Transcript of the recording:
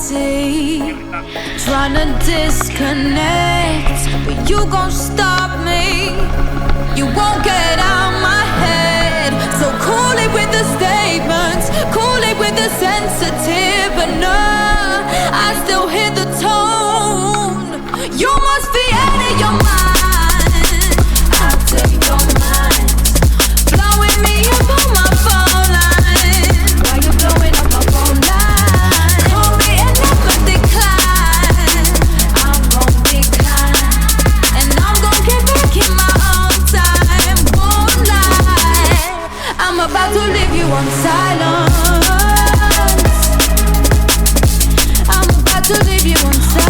see. Trying to disconnect, but you gon' stop me. You won't get out my head. So cool it with the statements, cool it with the sensitive, but no, I still hear the tone. You must be out of your mind. I'll take your mind, blowing me up on my phone line. Why you blowing up my phone line? Call me and never decline. I'm gon' decline, and I'm gon' get back in my own time. Won't lie, I'm about to leave you on silence. I'm about to leave you on silence.